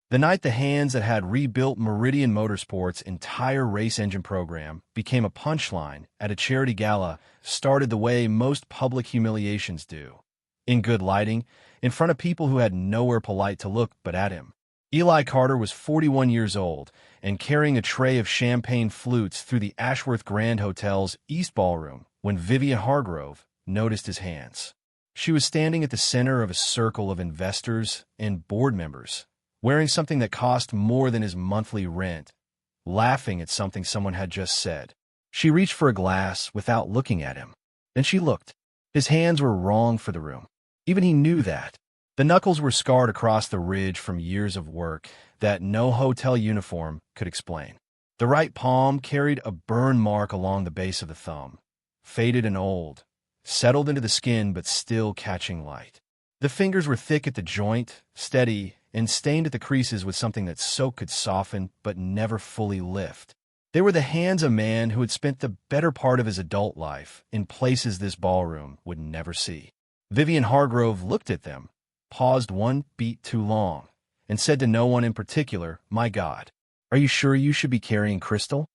The night the hands that had rebuilt Meridian Motorsport's entire race engine program became a punchline at a charity gala started the way most public humiliations do. In good lighting, in front of people who had nowhere polite to look but at him. Eli Carter was 41 years old and carrying a tray of champagne flutes through the Ashworth Grand Hotel's East Ballroom when Vivienne Hargrove noticed his hands. She was standing at the center of a circle of investors and board members, wearing something that cost more than his monthly rent, laughing at something someone had just said. She reached for a glass without looking at him. Then she looked. His hands were wrong for the room. Even he knew that. The knuckles were scarred across the ridge from years of work that no hotel uniform could explain. The right palm carried a burn mark along the base of the thumb, faded and old, settled into the skin but still catching light. The fingers were thick at the joint, steady, and stained at the creases with something that soak could soften but never fully lift. They were the hands of a man who had spent the better part of his adult life in places this ballroom would never see. Vivienne Hargrove looked at them, paused one beat too long, and said to no one in particular, "My God, are you sure you should be carrying crystal?"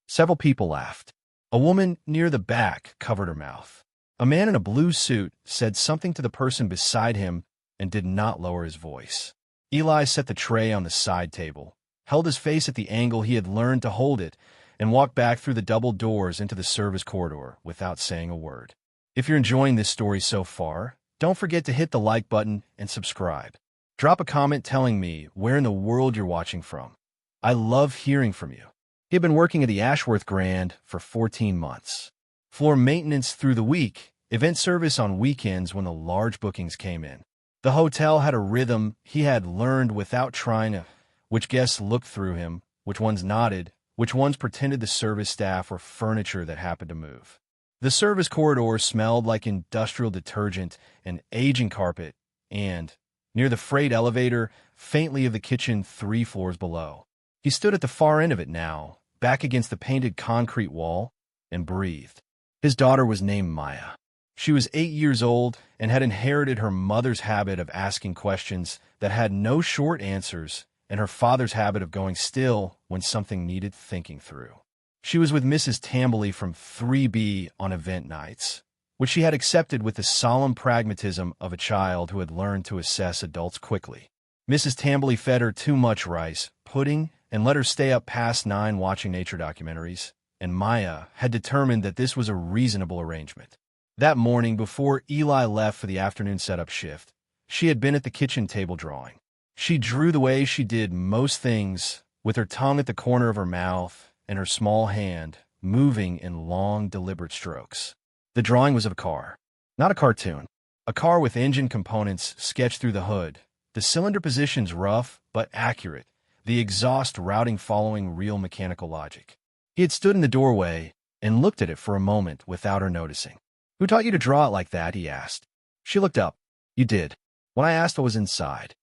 Several people laughed. A woman near the back covered her mouth. A man in a blue suit said something to the person beside him and did not lower his voice. Eli set the tray on the side table, held his face at the angle he had learned to hold it, and walked back through the double doors into the service corridor without saying a word. If you're enjoying this story so far, don't forget to hit the like button and subscribe. Drop a comment telling me where in the world you're watching from. I love hearing from you. He had been working at the Ashworth Grand for 14 months. Floor maintenance through the week, event service on weekends when the large bookings came in. The hotel had a rhythm he had learned without trying to, which guests looked through him, which ones nodded, which ones pretended the service staff were furniture that happened to move. The service corridor smelled like industrial detergent and aging carpet, and, near the freight elevator, faintly of the kitchen 3 floors below. He stood at the far end of it now, back against the painted concrete wall, and breathed. His daughter was named Maya. She was 8 years old and had inherited her mother's habit of asking questions that had no short answers and her father's habit of going still when something needed thinking through. She was with Mrs. Tambley from 3B on event nights, which she had accepted with the solemn pragmatism of a child who had learned to assess adults quickly. Mrs. Tambley fed her too much rice, pudding, and let her stay up past 9 watching nature documentaries, and Maya had determined that this was a reasonable arrangement. That morning, before Eli left for the afternoon setup shift, she had been at the kitchen table drawing. She drew the way she did most things, with her tongue at the corner of her mouth and her small hand moving in long, deliberate strokes. The drawing was of a car, not a cartoon. A car with engine components sketched through the hood, the cylinder positions rough but accurate, the exhaust routing following real mechanical logic. He had stood in the doorway and looked at it for a moment without her noticing. "Who taught you to draw it like that?" he asked. She looked up. "You did. When I asked what was inside."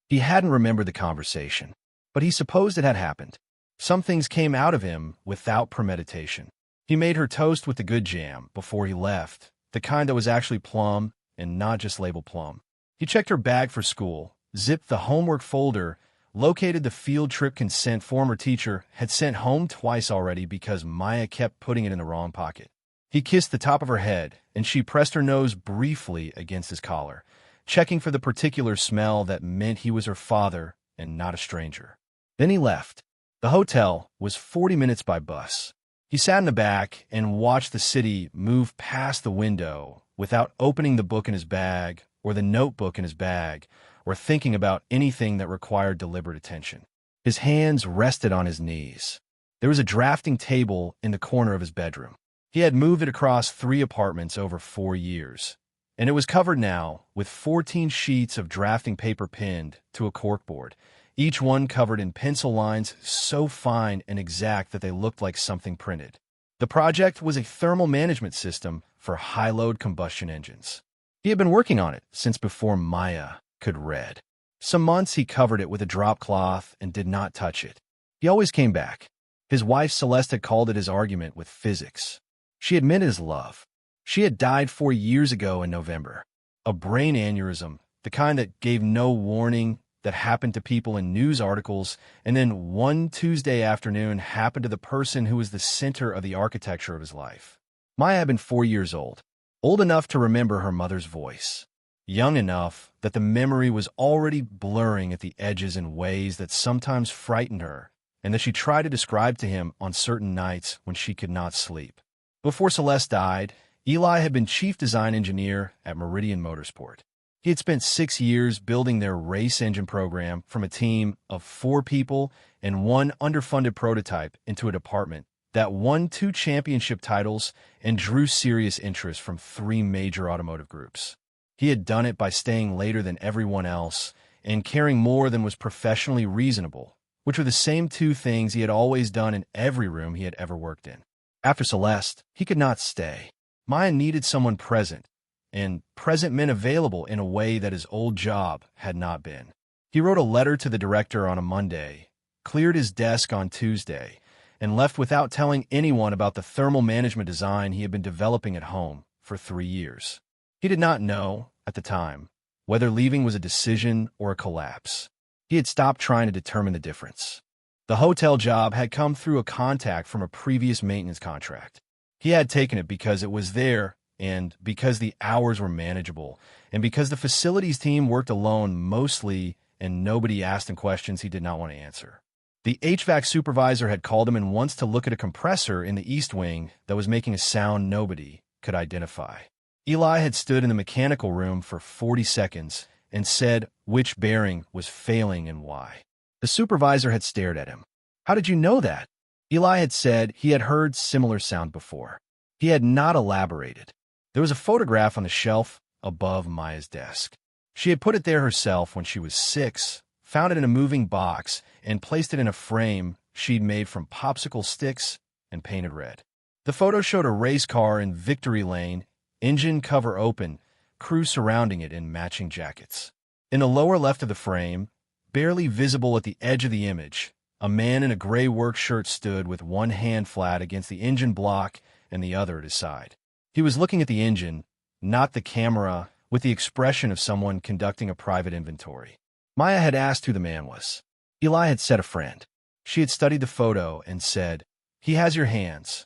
He hadn't remembered the conversation, but he supposed it had happened. Some things came out of him without premeditation. He made her toast with the good jam before he left, the kind that was actually plum and not just labeled plum. He checked her bag for school, zipped the homework folder, located the field trip consent form her teacher had sent home twice already because Maya kept putting it in the wrong pocket. He kissed the top of her head, and she pressed her nose briefly against his collar, checking for the particular smell that meant he was her father and not a stranger. Then he left. The hotel was 40 minutes by bus. He sat in the back and watched the city move past the window without opening the book in his bag or the notebook in his bag or thinking about anything that required deliberate attention. His hands rested on his knees. There was a drafting table in the corner of his bedroom. He had moved it across 3 apartments over 4 years, and it was covered now with 14 sheets of drafting paper pinned to a corkboard, each one covered in pencil lines so fine and exact that they looked like something printed. The project was a thermal management system for high-load combustion engines. He had been working on it since before Maya could read. Some months he covered it with a drop cloth and did not touch it. He always came back. His wife Celeste had called it his argument with physics. She admitted his love. She had died 4 years ago in November. A brain aneurysm, the kind that gave no warning, that happened to people in news articles, and then one Tuesday afternoon happened to the person who was the center of the architecture of his life. Maya had been 4 years old enough to remember her mother's voice, young enough that the memory was already blurring at the edges in ways that sometimes frightened her, and that she tried to describe to him on certain nights when she could not sleep. Before Celeste died, Eli had been chief design engineer at Meridian Motorsport. He had spent 6 years building their race engine program from a team of 4 people and one underfunded prototype into a department that won 2 championship titles and drew serious interest from 3 major automotive groups. He had done it by staying later than everyone else and caring more than was professionally reasonable, which were the same 2 things he had always done in every room he had ever worked in. After Celeste, he could not stay. Maya needed someone present, and present meant available in a way that his old job had not been. He wrote a letter to the director on a Monday, cleared his desk on Tuesday, and left without telling anyone about the thermal management design he had been developing at home for 3 years. He did not know, at the time, whether leaving was a decision or a collapse. He had stopped trying to determine the difference. The hotel job had come through a contact from a previous maintenance contract. He had taken it because it was there, and because the hours were manageable, and because the facilities team worked alone mostly and nobody asked him questions he did not want to answer. The HVAC supervisor had called him in once to look at a compressor in the east wing that was making a sound nobody could identify. Eli had stood in the mechanical room for 40 seconds and said which bearing was failing and why. The supervisor had stared at him. "How did you know that?" Eli had said he had heard similar sound before. He had not elaborated. There was a photograph on the shelf above Maya's desk. She had put it there herself when she was 6, found it in a moving box, and placed it in a frame she'd made from popsicle sticks and painted red. The photo showed a race car in victory lane, engine cover open, crew surrounding it in matching jackets. In the lower left of the frame, barely visible at the edge of the image, a man in a gray work shirt stood with one hand flat against the engine block and the other at his side. He was looking at the engine, not the camera, with the expression of someone conducting a private inventory. Maya had asked who the man was. Eli had said a friend. She had studied the photo and said, "He has your hands."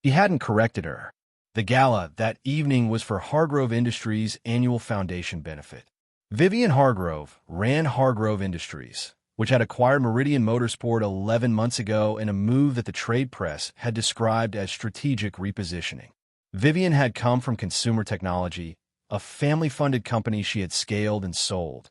He hadn't corrected her. The gala that evening was for Hargrove Industries' annual foundation benefit. Vivienne Hargrove ran Hargrove Industries, which had acquired Meridian Motorsport 11 months ago in a move that the trade press had described as strategic repositioning. Vivienne had come from consumer technology, a family-funded company she had scaled and sold,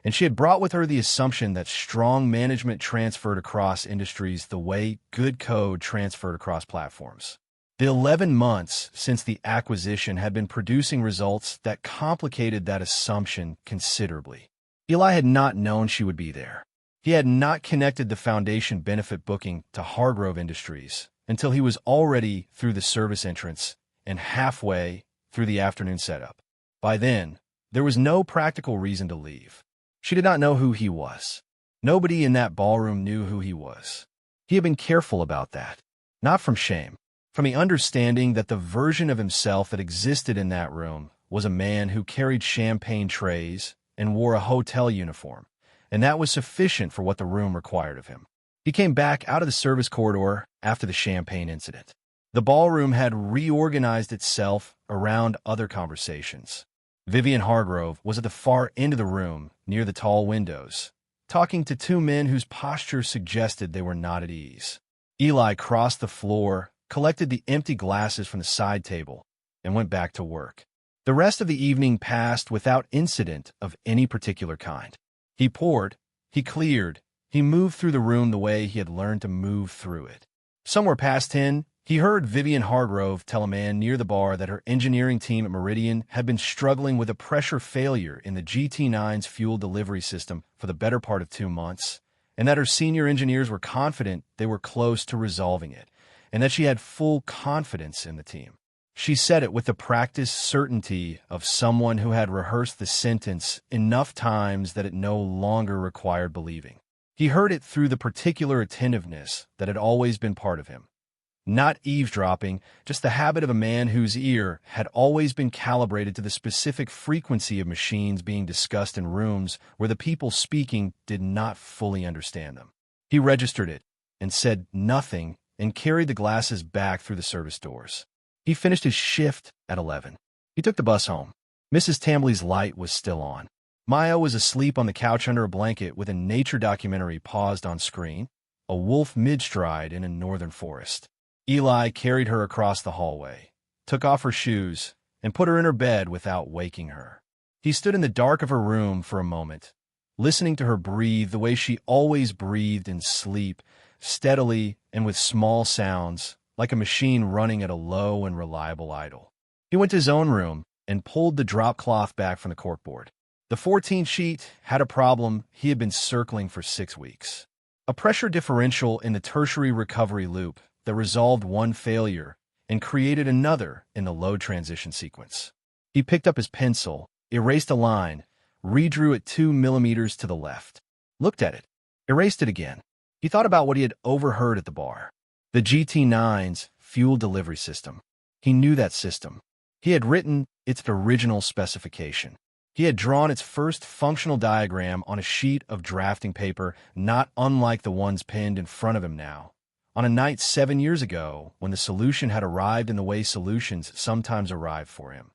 and she had brought with her the assumption that strong management transferred across industries the way good code transferred across platforms. The 11 months since the acquisition had been producing results that complicated that assumption considerably. Eli had not known she would be there. He had not connected the foundation benefit booking to Hargrove Industries until he was already through the service entrance and halfway through the afternoon setup. By then, there was no practical reason to leave. She did not know who he was. Nobody in that ballroom knew who he was. He had been careful about that, not from shame, from the understanding that the version of himself that existed in that room was a man who carried champagne trays and wore a hotel uniform, and that was sufficient for what the room required of him. He came back out of the service corridor after the champagne incident. The ballroom had reorganized itself around other conversations. Vivienne Hargrove was at the far end of the room, near the tall windows, talking to 2 men whose posture suggested they were not at ease. Eli crossed the floor, collected the empty glasses from the side table, and went back to work. The rest of the evening passed without incident of any particular kind. He poured, he cleared, he moved through the room the way he had learned to move through it. Somewhere past 10, he heard Vivienne Hargrove tell a man near the bar that her engineering team at Meridian had been struggling with a pressure failure in the GT9's fuel delivery system for the better part of 2 months, and that her senior engineers were confident they were close to resolving it, and that she had full confidence in the team. She said it with the practiced certainty of someone who had rehearsed the sentence enough times that it no longer required believing. He heard it through the particular attentiveness that had always been part of him. Not eavesdropping, just the habit of a man whose ear had always been calibrated to the specific frequency of machines being discussed in rooms where the people speaking did not fully understand them. He registered it and said nothing and carried the glasses back through the service doors. He finished his shift at 11. He took the bus home. Mrs. Tambly's light was still on. Maya was asleep on the couch under a blanket with a nature documentary paused on screen, a wolf mid-stride in a northern forest. Eli carried her across the hallway, took off her shoes, and put her in her bed without waking her. He stood in the dark of her room for a moment, listening to her breathe the way she always breathed in sleep, steadily and with small sounds, like a machine running at a low and reliable idle. He went to his own room and pulled the drop cloth back from the corkboard. The 14-sheet had a problem he had been circling for 6 weeks. A pressure differential in the tertiary recovery loop that resolved one failure and created another in the load transition sequence. He picked up his pencil, erased a line, redrew it 2 millimeters to the left, looked at it, erased it again. He thought about what he had overheard at the bar. The GT9's fuel delivery system. He knew that system. He had written its original specification. He had drawn its first functional diagram on a sheet of drafting paper, not unlike the ones pinned in front of him now, on a night 7 years ago when the solution had arrived in the way solutions sometimes arrive for him.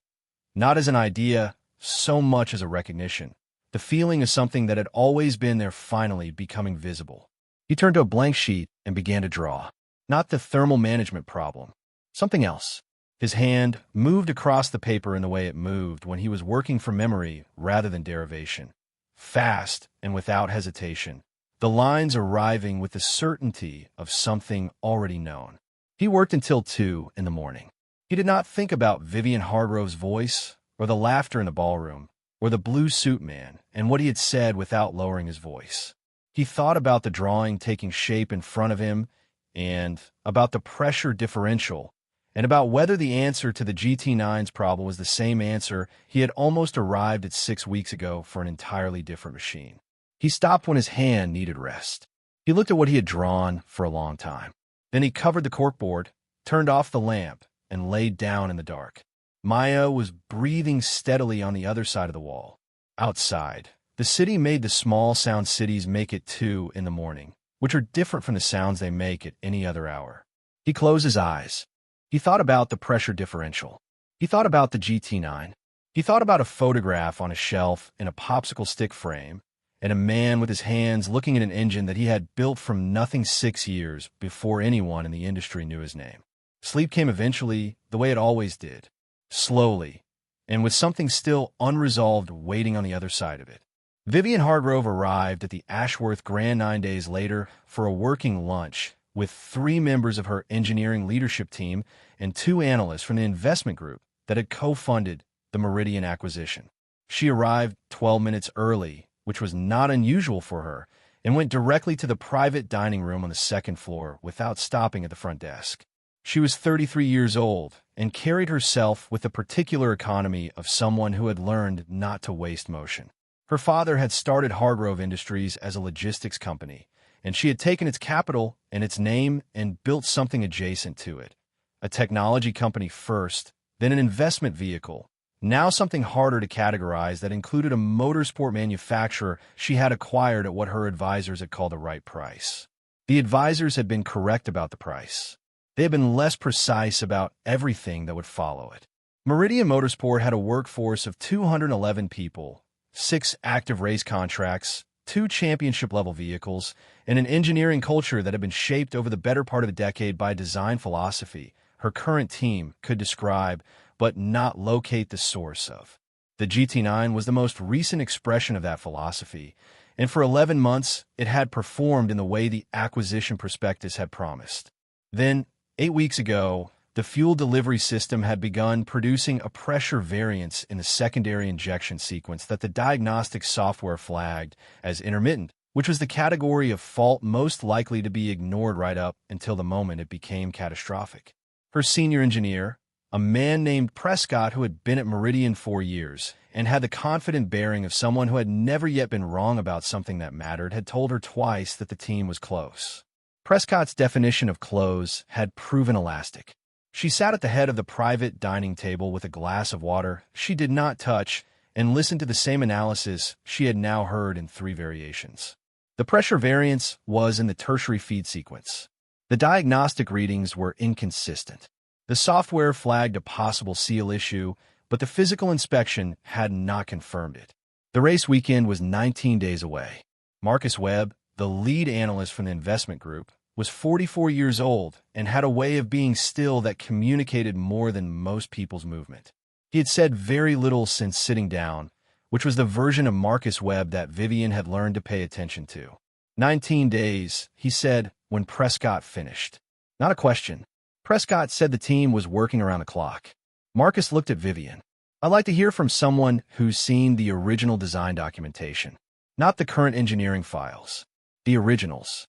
Not as an idea, so much as a recognition, the feeling of something that had always been there finally becoming visible. He turned to a blank sheet and began to draw. Not the thermal management problem, something else. His hand moved across the paper in the way it moved when he was working from memory rather than derivation. Fast and without hesitation, the lines arriving with the certainty of something already known. He worked until 2 in the morning. He did not think about Vivienne Hargrove's voice, or the laughter in the ballroom, or the blue suit man, and what he had said without lowering his voice. He thought about the drawing taking shape in front of him, and about the pressure differential, and about whether the answer to the GT9's problem was the same answer he had almost arrived at 6 weeks ago for an entirely different machine. He stopped when his hand needed rest. He looked at what he had drawn for a long time. Then he covered the corkboard, turned off the lamp, and laid down in the dark. Maya was breathing steadily on the other side of the wall. Outside, the city made the small sound cities make at 2 in the morning, which are different from the sounds they make at any other hour. He closed his eyes. He thought about the pressure differential. He thought about the GT9. He thought about a photograph on a shelf in a popsicle stick frame, and a man with his hands looking at an engine that he had built from nothing 6 years before anyone in the industry knew his name. Sleep came eventually, the way it always did, slowly, and with something still unresolved waiting on the other side of it. Vivienne Hargrove arrived at the Ashworth Grand 9 days later for a working lunch with 3 members of her engineering leadership team and 2 analysts from the investment group that had co-funded the Meridian acquisition. She arrived 12 minutes early, which was not unusual for her, and went directly to the private dining room on the 2nd floor without stopping at the front desk. She was 33 years old and carried herself with the particular economy of someone who had learned not to waste motion. Her father had started Hargrove Industries as a logistics company, and she had taken its capital and its name and built something adjacent to it. A technology company first, then an investment vehicle, now something harder to categorize that included a motorsport manufacturer she had acquired at what her advisors had called the right price. The advisors had been correct about the price. They had been less precise about everything that would follow it. Meridian Motorsport had a workforce of 211 people, 6 active race contracts, 2 championship-level vehicles, and an engineering culture that had been shaped over the better part of a decade by design philosophy her current team could describe but not locate the source of. The GT9 was the most recent expression of that philosophy, and for 11 months it had performed in the way the acquisition prospectus had promised. Then, 8 weeks ago, the fuel delivery system had begun producing a pressure variance in the secondary injection sequence that the diagnostic software flagged as intermittent, which was the category of fault most likely to be ignored right up until the moment it became catastrophic. Her senior engineer, a man named Prescott who had been at Meridian 4 years and had the confident bearing of someone who had never yet been wrong about something that mattered, had told her twice that the team was close. Prescott's definition of close had proven elastic. She sat at the head of the private dining table with a glass of water she did not touch and listened to the same analysis she had now heard in 3 variations. The pressure variance was in the tertiary feed sequence. The diagnostic readings were inconsistent. The software flagged a possible seal issue, but the physical inspection had not confirmed it. The race weekend was 19 days away. Marcus Webb, the lead analyst from the investment group, was 44 years old and had a way of being still that communicated more than most people's movement. He had said very little since sitting down, which was the version of Marcus Webb that Vivienne had learned to pay attention to. 19 days, he said, when Prescott finished. Not a question. Prescott said the team was working around the clock. Marcus looked at Vivienne. "I'd like to hear from someone who's seen the original design documentation, not the current engineering files. The originals."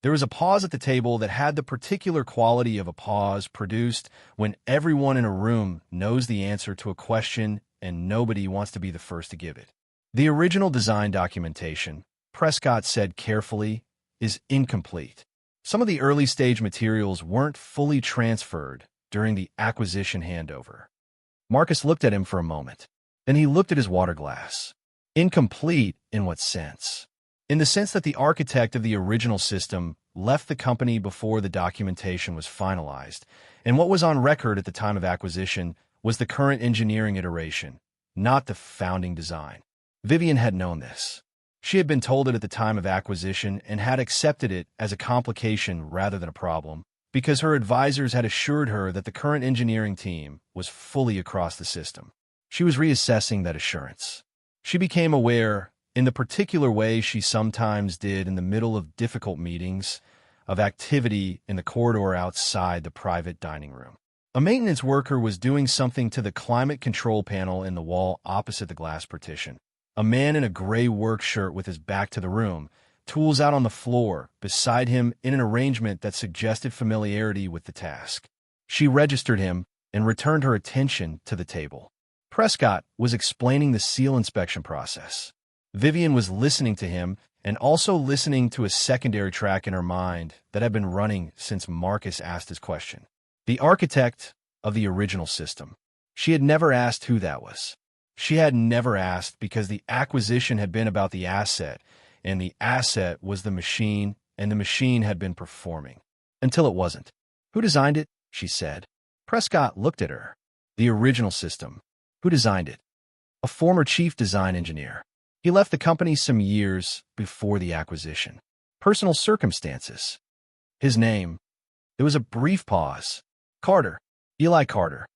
There was a pause at the table that had the particular quality of a pause produced when everyone in a room knows the answer to a question and nobody wants to be the first to give it. "The original design documentation," Prescott said carefully, "is incomplete. Some of the early-stage materials weren't fully transferred during the acquisition handover." Marcus looked at him for a moment. Then he looked at his water glass. "Incomplete in what sense?" "In the sense that the architect of the original system left the company before the documentation was finalized, and what was on record at the time of acquisition was the current engineering iteration, not the founding design." Vivienne had known this. She had been told it at the time of acquisition and had accepted it as a complication rather than a problem, because her advisors had assured her that the current engineering team was fully across the system. She was reassessing that assurance. She became aware, in the particular way she sometimes did in the middle of difficult meetings, of activity in the corridor outside the private dining room. A maintenance worker was doing something to the climate control panel in the wall opposite the glass partition. A man in a gray work shirt with his back to the room, tools out on the floor, beside him in an arrangement that suggested familiarity with the task. She registered him and returned her attention to the table. Prescott was explaining the seal inspection process. Vivienne was listening to him and also listening to a secondary track in her mind that had been running since Marcus asked his question. The architect of the original system. She had never asked who that was. She had never asked because the acquisition had been about the asset, and the asset was the machine, and the machine had been performing. Until it wasn't. "Who designed it?" she said. Prescott looked at her. "The original system. Who designed it?" "A former chief design engineer. He left the company some years before the acquisition. Personal circumstances." "His name?" There was a brief pause. "Carter. Eli Carter."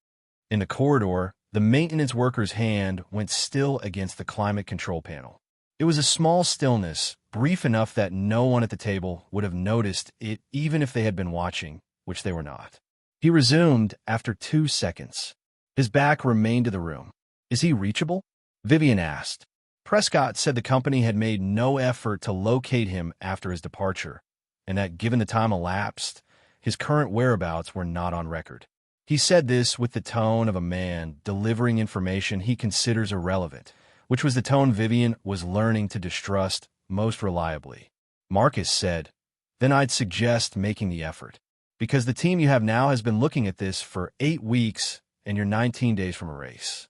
In the corridor, the maintenance worker's hand went still against the climate control panel. It was a small stillness, brief enough that no one at the table would have noticed it even if they had been watching, which they were not. He resumed after 2 seconds. His back remained to the room. "Is he reachable?" Vivienne asked. Prescott said the company had made no effort to locate him after his departure, and that given the time elapsed, his current whereabouts were not on record. He said this with the tone of a man delivering information he considers irrelevant, which was the tone Vivienne was learning to distrust most reliably. Marcus said, "Then I'd suggest making the effort, because the team you have now has been looking at this for 8 weeks and you're 19 days from a race."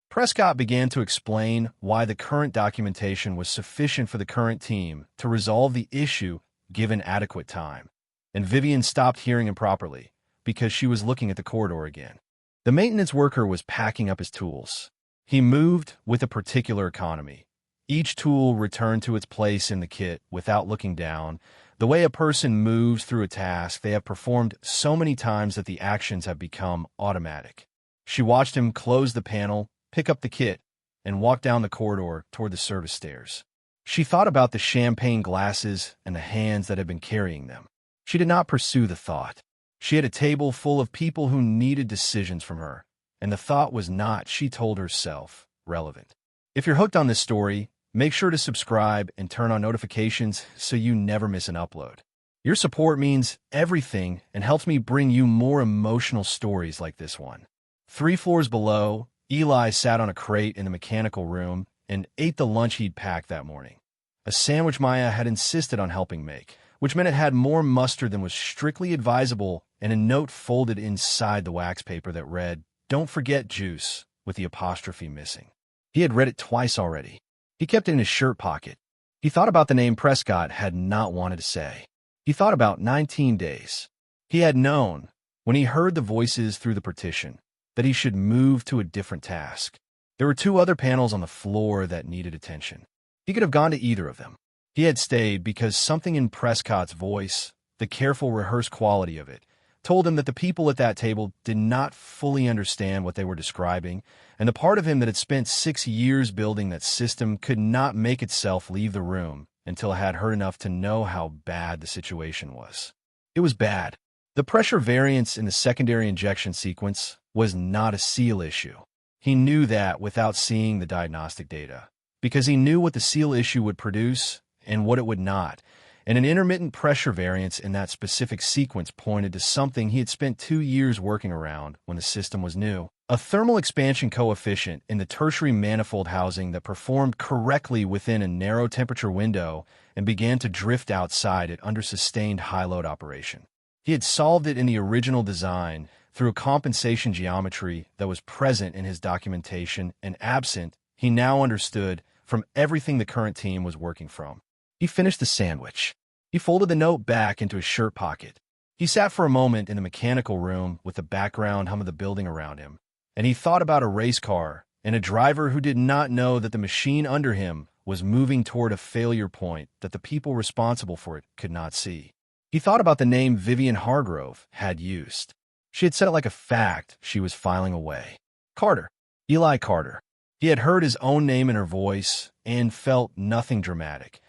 Prescott began to explain why the current documentation was sufficient for the current team to resolve the issue given adequate time, and Vivienne stopped hearing him properly because she was looking at the corridor again. The maintenance worker was packing up his tools. He moved with a particular economy. Each tool returned to its place in the kit without looking down, the way a person moves through a task they have performed so many times that the actions have become automatic. She watched him close the panel, pick up the kit, and walk down the corridor toward the service stairs. She thought about the champagne glasses and the hands that had been carrying them. She did not pursue the thought. She had a table full of people who needed decisions from her, and the thought was not, she told herself, relevant. If you're hooked on this story, make sure to subscribe and turn on notifications so you never miss an upload. Your support means everything and helps me bring you more emotional stories like this one. 3 floors below, Eli sat on a crate in the mechanical room and ate the lunch he'd packed that morning. A sandwich Maya had insisted on helping make, which meant it had more mustard than was strictly advisable and a note folded inside the wax paper that read, "Don't forget juice," with the apostrophe missing. He had read it twice already. He kept it in his shirt pocket. He thought about the name Prescott had not wanted to say. He thought about 19 days. He had known, when he heard the voices through the partition, that he should move to a different task. There were 2 other panels on the floor that needed attention. He could have gone to either of them. He had stayed because something in Prescott's voice, the careful, rehearsed quality of it, told him that the people at that table did not fully understand what they were describing, and the part of him that had spent 6 years building that system could not make itself leave the room until it had heard enough to know how bad the situation was. It was bad. The pressure variance in the secondary injection sequence was not a seal issue. He knew that without seeing the diagnostic data, because he knew what the seal issue would produce and what it would not, and an intermittent pressure variance in that specific sequence pointed to something he had spent 2 years working around when the system was new. A thermal expansion coefficient in the tertiary manifold housing that performed correctly within a narrow temperature window and began to drift outside it under sustained high-load operation. He had solved it in the original design through a compensation geometry that was present in his documentation and absent, he now understood, from everything the current team was working from. He finished the sandwich. He folded the note back into his shirt pocket. He sat for a moment in the mechanical room with the background hum of the building around him, and he thought about a race car and a driver who did not know that the machine under him was moving toward a failure point that the people responsible for it could not see. He thought about the name Vivienne Hargrove had used. She had said it like a fact she was filing away. Carter. Eli Carter. He had heard his own name in her voice and felt nothing dramatic.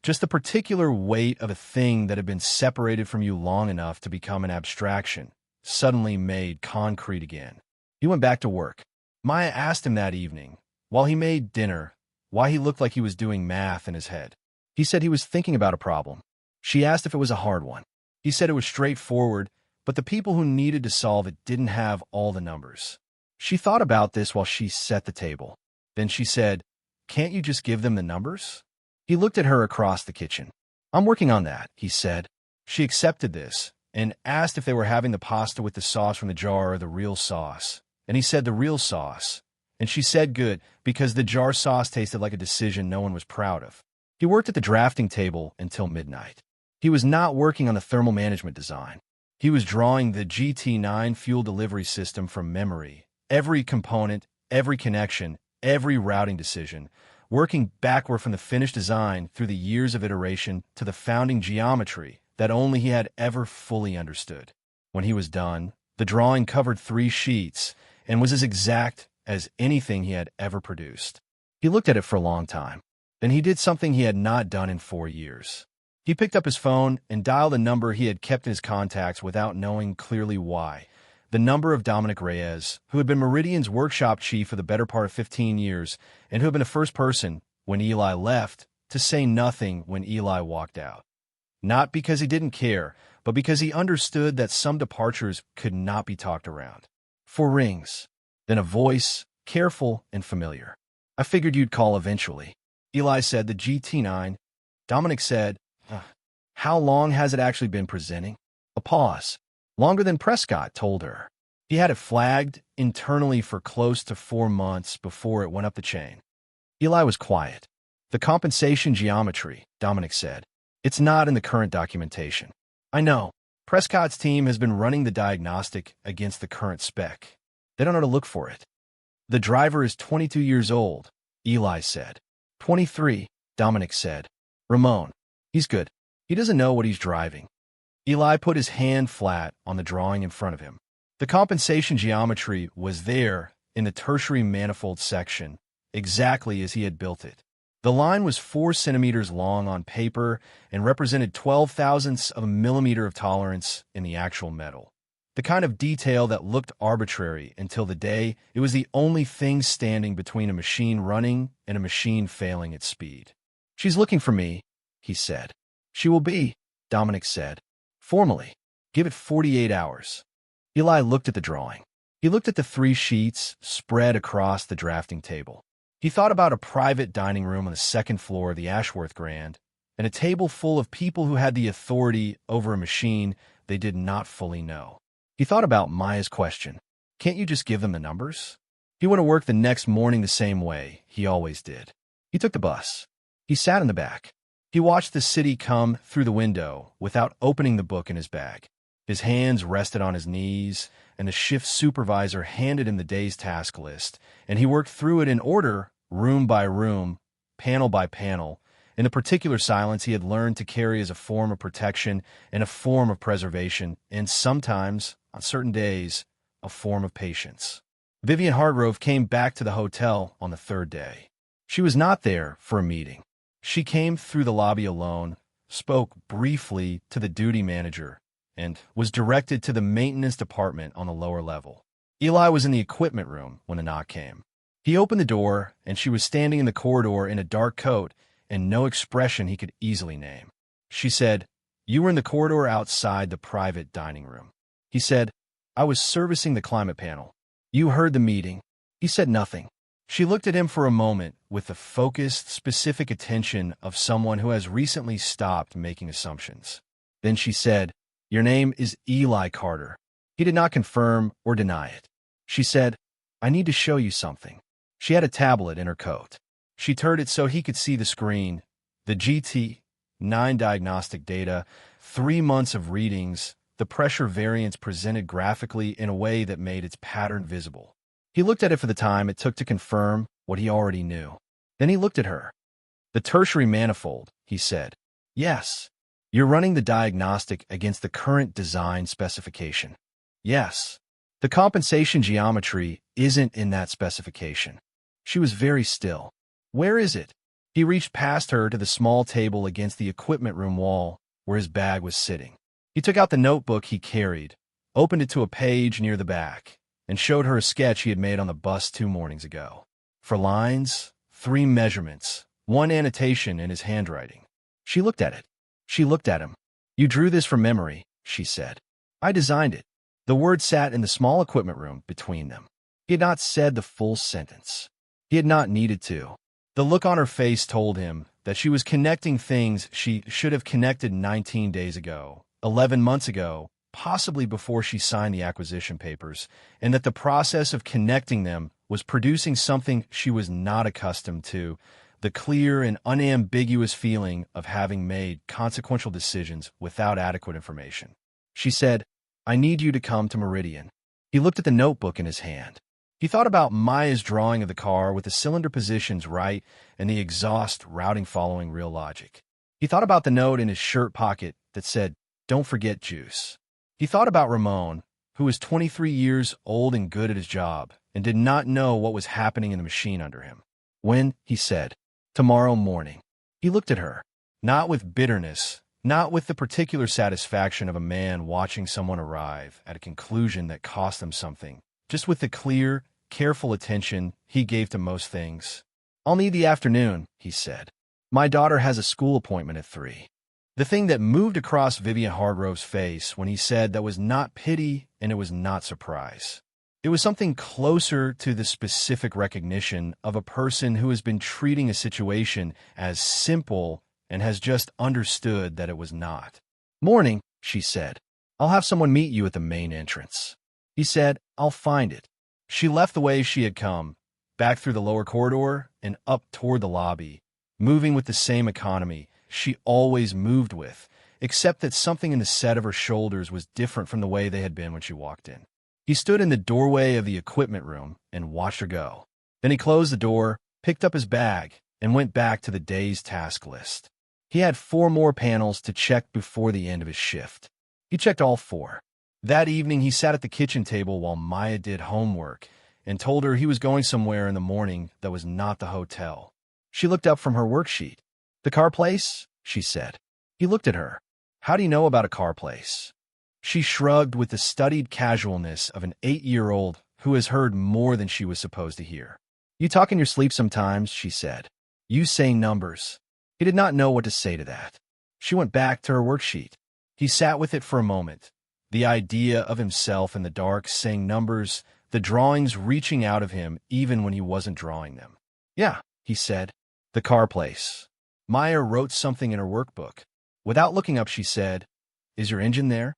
Just the particular weight of a thing that had been separated from you long enough to become an abstraction, suddenly made concrete again. He went back to work. Maya asked him that evening, while he made dinner, why he looked like he was doing math in his head. He said he was thinking about a problem. She asked if it was a hard one. He said it was straightforward, but the people who needed to solve it didn't have all the numbers. She thought about this while she set the table. Then she said, "Can't you just give them the numbers?" He looked at her across the kitchen. "I'm working on that," he said. She accepted this and asked if they were having the pasta with the sauce from the jar or the real sauce. And he said the real sauce. And she said good, because the jar sauce tasted like a decision no one was proud of. He worked at the drafting table until midnight. He was not working on the thermal management design. He was drawing the GT9 fuel delivery system from memory, every component, every connection, every routing decision, working backward from the finished design through the years of iteration to the founding geometry that only he had ever fully understood. When he was done, the drawing covered 3 sheets and was as exact as anything he had ever produced. He looked at it for a long time. Then he did something he had not done in 4 years. He picked up his phone and dialed a number he had kept in his contacts without knowing clearly why. The number of Dominic Reyes, who had been Meridian's workshop chief for the better part of 15 years, and who had been the first person, when Eli left, to say nothing when Eli walked out. Not because he didn't care, but because he understood that some departures could not be talked around. 4 rings. Then a voice, careful and familiar. "I figured you'd call eventually." Eli said, "The GT9. Dominic said, "How long has it actually been presenting?" A pause. Longer than Prescott told her. He had it flagged internally for close to 4 months before it went up the chain. Eli was quiet. "The compensation geometry," Dominic said. "It's not in the current documentation." "I know. Prescott's team has been running the diagnostic against the current spec. They don't know to look for it." "The driver is 22 years old," Eli said. 23, Dominic said. "Ramon. He's good. He doesn't know what he's driving." Eli put his hand flat on the drawing in front of him. The compensation geometry was there in the tertiary manifold section, exactly as he had built it. The line was 4 centimeters long on paper and represented 12 thousandths of a millimeter of tolerance in the actual metal. The kind of detail that looked arbitrary until the day it was the only thing standing between a machine running and a machine failing at speed. "She's looking for me," he said. "She will be," Dominic said. "Formally. Give it 48 hours. Eli looked at the drawing. He looked at the 3 sheets spread across the drafting table. He thought about a private dining room on the 2nd floor of the Ashworth Grand, and a table full of people who had the authority over a machine they did not fully know. He thought about Maya's question, "Can't you just give them the numbers?" He went to work the next morning the same way he always did. He took the bus. He sat in the back. He watched the city come through the window without opening the book in his bag. His hands rested on his knees, and the shift supervisor handed him the day's task list, and he worked through it in order, room by room, panel by panel, in the particular silence he had learned to carry as a form of protection and a form of preservation, and sometimes, on certain days, a form of patience. Vivienne Hargrove came back to the hotel on the third day. She was not there for a meeting. She came through the lobby alone, spoke briefly to the duty manager, and was directed to the maintenance department on the lower level. Eli was in the equipment room when the knock came. He opened the door, and she was standing in the corridor in a dark coat and no expression he could easily name. She said, "You were in the corridor outside the private dining room." He said, "I was servicing the climate panel." "You heard the meeting." He said nothing. She looked at him for a moment with the focused, specific attention of someone who has recently stopped making assumptions. Then she said, "Your name is Eli Carter." He did not confirm or deny it. She said, "I need to show you something." She had a tablet in her coat. She turned it so he could see the screen, the GT9 diagnostic data, 3 months of readings, the pressure variance presented graphically in a way that made its pattern visible. He looked at it for the time it took to confirm what he already knew. Then he looked at her. "The tertiary manifold," he said. "Yes. You're running the diagnostic against the current design specification." "Yes. The compensation geometry isn't in that specification." She was very still. "Where is it?" He reached past her to the small table against the equipment room wall where his bag was sitting. He took out the notebook he carried, opened it to a page near the back, and showed her a sketch he had made on the bus 2 mornings ago. For lines, 3 measurements, 1 annotation in his handwriting. She looked at it. She looked at him. "You drew this from memory," she said. "I designed it." The word sat in the small equipment room between them. He had not said the full sentence. He had not needed to. The look on her face told him that she was connecting things she should have connected 19 days ago, 11 months ago, possibly before she signed the acquisition papers, and that the process of connecting them was producing something she was not accustomed to, the clear and unambiguous feeling of having made consequential decisions without adequate information. She said, "I need you to come to Meridian." He looked at the notebook in his hand. He thought about Maya's drawing of the car with the cylinder positions right and the exhaust routing following real logic. He thought about the note in his shirt pocket that said, "Don't forget juice." He thought about Ramon, who was 23 years old and good at his job, and did not know what was happening in the machine under him. "When?" he said. "Tomorrow morning." He looked at her, not with bitterness, not with the particular satisfaction of a man watching someone arrive at a conclusion that cost them something, just with the clear, careful attention he gave to most things. "I'll need the afternoon," he said. "My daughter has a school appointment at 3. The thing that moved across Vivienne Hargrove's face when he said that was not pity and it was not surprise. It was something closer to the specific recognition of a person who has been treating a situation as simple and has just understood that it was not. "Morning," she said. "I'll have someone meet you at the main entrance." He said, "I'll find it." She left the way she had come, back through the lower corridor and up toward the lobby, moving with the same economy she always moved with, except that something in the set of her shoulders was different from the way they had been when she walked in. He stood in the doorway of the equipment room and watched her go. Then he closed the door, picked up his bag, and went back to the day's task list. He had 4 more panels to check before the end of his shift. He checked all 4. That evening, he sat at the kitchen table while Maya did homework and told her he was going somewhere in the morning that was not the hotel. She looked up from her worksheet. "The car place?" she said. He looked at her. "How do you know about a car place?" She shrugged with the studied casualness of an 8-year-old who has heard more than she was supposed to hear. "You talk in your sleep sometimes," she said. "You say numbers." He did not know what to say to that. She went back to her worksheet. He sat with it for a moment. The idea of himself in the dark saying numbers, the drawings reaching out of him even when he wasn't drawing them. "Yeah," he said. "The car place." Maya wrote something in her workbook. Without looking up, she said, "Is your engine there?"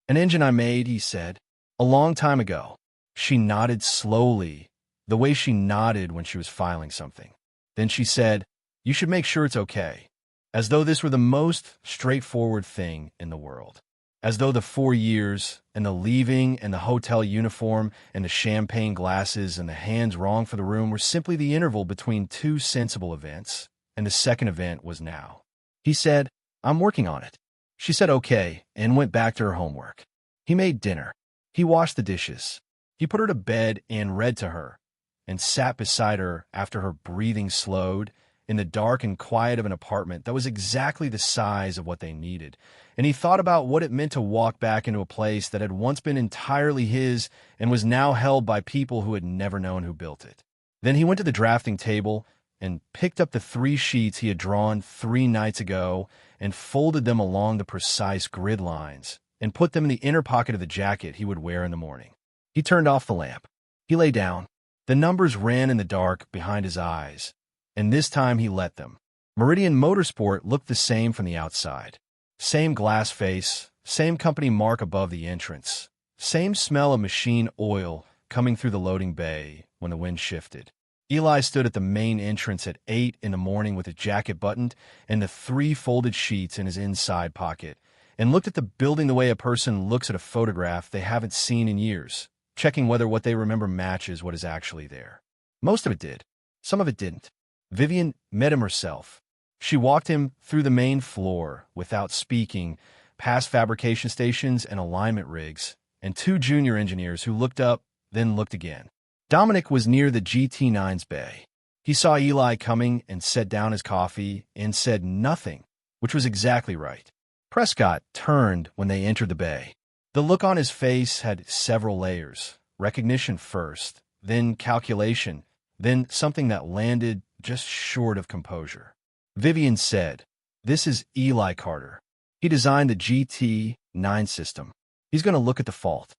"An engine I made," he said, "a long time ago." She nodded slowly, the way she nodded when she was filing something. Then she said, "You should make sure it's okay." As though this were the most straightforward thing in the world. As though the 4 years, and the leaving, and the hotel uniform, and the champagne glasses, and the hands wrong for the room were simply the interval between two sensible events, and the second event was now. He said, "I'm working on it." She said okay, and went back to her homework. He made dinner. He washed the dishes. He put her to bed and read to her, and sat beside her after her breathing slowed, in the dark and quiet of an apartment that was exactly the size of what they needed. And he thought about what it meant to walk back into a place that had once been entirely his and was now held by people who had never known who built it. Then he went to the drafting table and picked up the 3 sheets he had drawn 3 nights ago and folded them along the precise grid lines and put them in the inner pocket of the jacket he would wear in the morning. He turned off the lamp. He lay down. The numbers ran in the dark behind his eyes, and this time he let them. Meridian Motorsport looked the same from the outside. Same glass face, same company mark above the entrance, same smell of machine oil coming through the loading bay when the wind shifted. Eli stood at the main entrance at 8 in the morning with his jacket buttoned and the 3 folded sheets in his inside pocket, and looked at the building the way a person looks at a photograph they haven't seen in years, checking whether what they remember matches what is actually there. Most of it did. Some of it didn't. Vivienne met him herself. She walked him through the main floor without speaking, past fabrication stations and alignment rigs, and 2 junior engineers who looked up, then looked again. Dominic was near the GT9's bay. He saw Eli coming and set down his coffee and said nothing, which was exactly right. Prescott turned when they entered the bay. The look on his face had several layers. Recognition first, then calculation, then something that landed just short of composure. Vivienne said, "This is Eli Carter. He designed the GT9 system. He's going to look at the fault."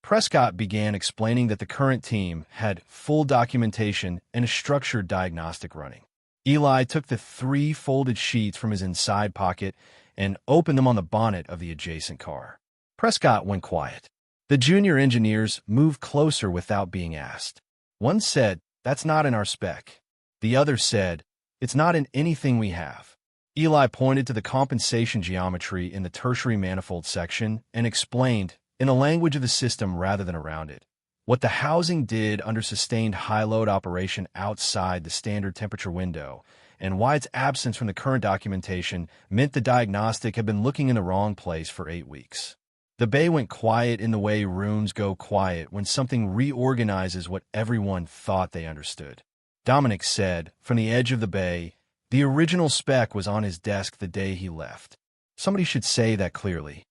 Prescott began explaining that the current team had full documentation and a structured diagnostic running. Eli took the 3 folded sheets from his inside pocket and opened them on the bonnet of the adjacent car. Prescott went quiet. The junior engineers moved closer without being asked. One said, "That's not in our spec." The other said, "It's not in anything we have." Eli pointed to the compensation geometry in the tertiary manifold section and explained, in the language of the system rather than around it, what the housing did under sustained high-load operation outside the standard temperature window, and why its absence from the current documentation meant the diagnostic had been looking in the wrong place for 8 weeks. The bay went quiet in the way rooms go quiet when something reorganizes what everyone thought they understood. Dominic said, from the edge of the bay, the original spec was on his desk the day he left. Somebody should say that clearly.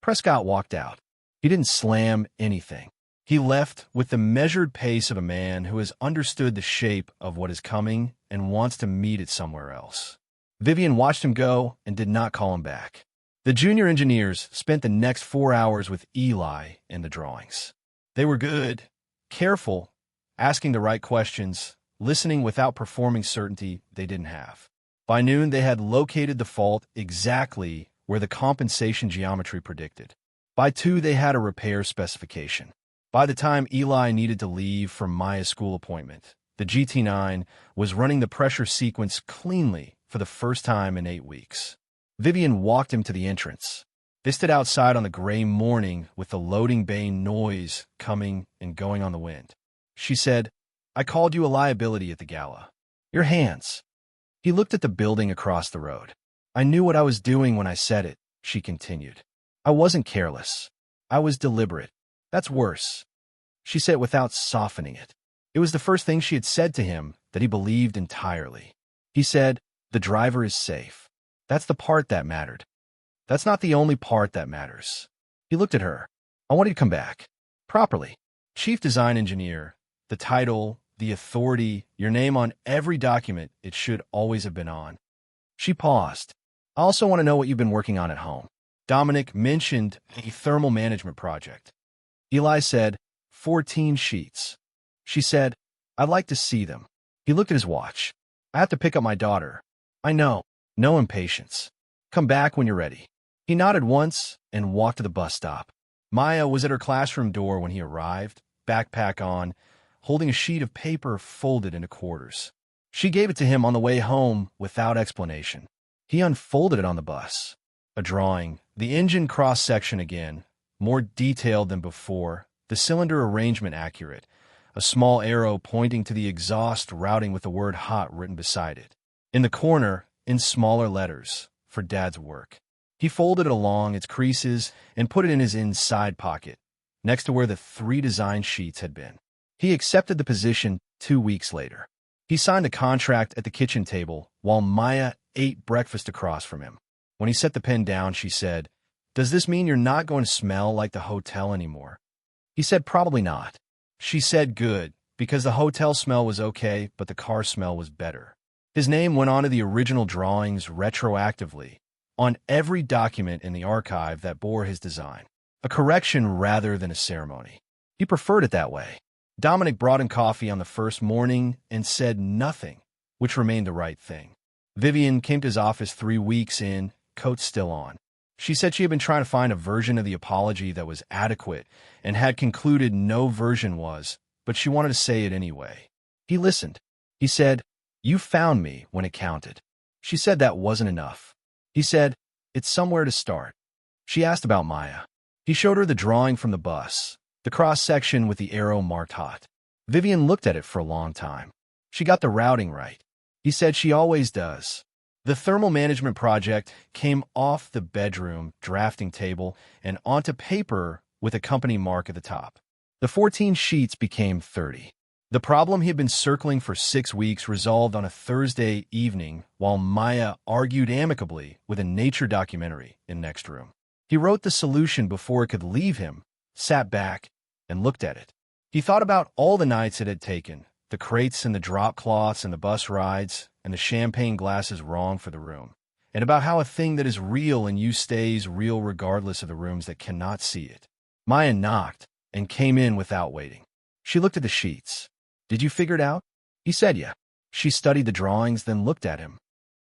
Prescott walked out. He didn't slam anything. He left with the measured pace of a man who has understood the shape of what is coming and wants to meet it somewhere else. Vivienne watched him go and did not call him back. The junior engineers spent the next 4 hours with Eli in the drawings. They were good, careful, asking the right questions, listening without performing certainty they didn't have. By noon, they had located the fault exactly where the compensation geometry predicted. By 2, they had a repair specification. By the time Eli needed to leave for Maya's school appointment, the GT9 was running the pressure sequence cleanly for the first time in 8 weeks. Vivienne walked him to the entrance. They stood outside on the gray morning with the loading bay noise coming and going on the wind. She said, "I called you a liability at the Gala. Your hands." He looked at the building across the road. "I knew what I was doing when I said it," she continued. "I wasn't careless. I was deliberate. That's worse." She said it without softening it. It was the first thing she had said to him that he believed entirely. He said, "The driver is safe. That's the part that mattered. That's not the only part that matters." He looked at her. "I want you to come back. Properly. Chief Design Engineer. The title, the authority, your name on every document it should always have been on." She paused. "I also want to know what you've been working on at home." Dominic mentioned a thermal management project. Eli said, 14 sheets. She said, "I'd like to see them." He looked at his watch. "I have to pick up my daughter." "I know. No impatience. Come back when you're ready. He nodded once and walked to the bus stop. Maya was at her classroom door when he arrived, backpack on, holding a sheet of paper folded into quarters. She gave it to him on the way home without explanation. He unfolded it on the bus. A drawing, the engine cross-section again, more detailed than before, the cylinder arrangement accurate, a small arrow pointing to the exhaust routing with the word hot written beside it. In the corner, in smaller letters, for Dad's work. He folded it along its creases and put it in his inside pocket, next to where the 3 design sheets had been. He accepted the position 2 weeks later. He signed a contract at the kitchen table while Maya ate breakfast across from him. When he set the pen down, she said, "Does this mean you're not going to smell like the hotel anymore?" He said, "Probably not." She said, "Good, because the hotel smell was okay, but the car smell was better." His name went onto the original drawings retroactively, on every document in the archive that bore his design. A correction rather than a ceremony. He preferred it that way. Dominic brought him coffee on the first morning and said nothing, which remained the right thing. Vivienne came to his office 3 weeks in, coat still on. She said she had been trying to find a version of the apology that was adequate and had concluded no version was, but she wanted to say it anyway. He listened. He said, "You found me when it counted." She said that wasn't enough. He said, "It's somewhere to start." She asked about Maya. He showed her the drawing from the bus, the cross-section with the arrow marked hot. Vivienne looked at it for a long time. She got the routing right. He said she always does. The thermal management project came off the bedroom drafting table and onto paper with a company mark at the top. The 14 sheets became 30. The problem he had been circling for 6 weeks resolved on a Thursday evening while Maya argued amicably with a nature documentary in next room. He wrote the solution before it could leave him, sat back, and looked at it. He thought about all the nights it had taken, the crates and the drop cloths and the bus rides, and the champagne glasses wrong for the room, and about how a thing that is real in you stays real regardless of the rooms that cannot see it. Maya knocked and came in without waiting. She looked at the sheets. "Did you figure it out?" He said, "Yeah." She studied the drawings, then looked at him.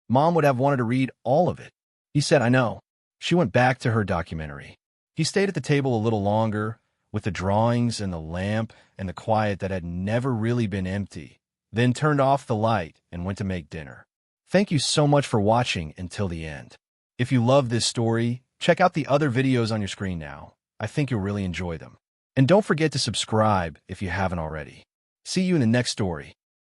"Mom would have wanted to read all of it." He said, "I know." She went back to her documentary. He stayed at the table a little longer, with the drawings and the lamp and the quiet that had never really been empty, then turned off the light and went to make dinner. Thank you so much for watching until the end. If you love this story, check out the other videos on your screen now. I think you'll really enjoy them. And don't forget to subscribe if you haven't already. See you in the next story.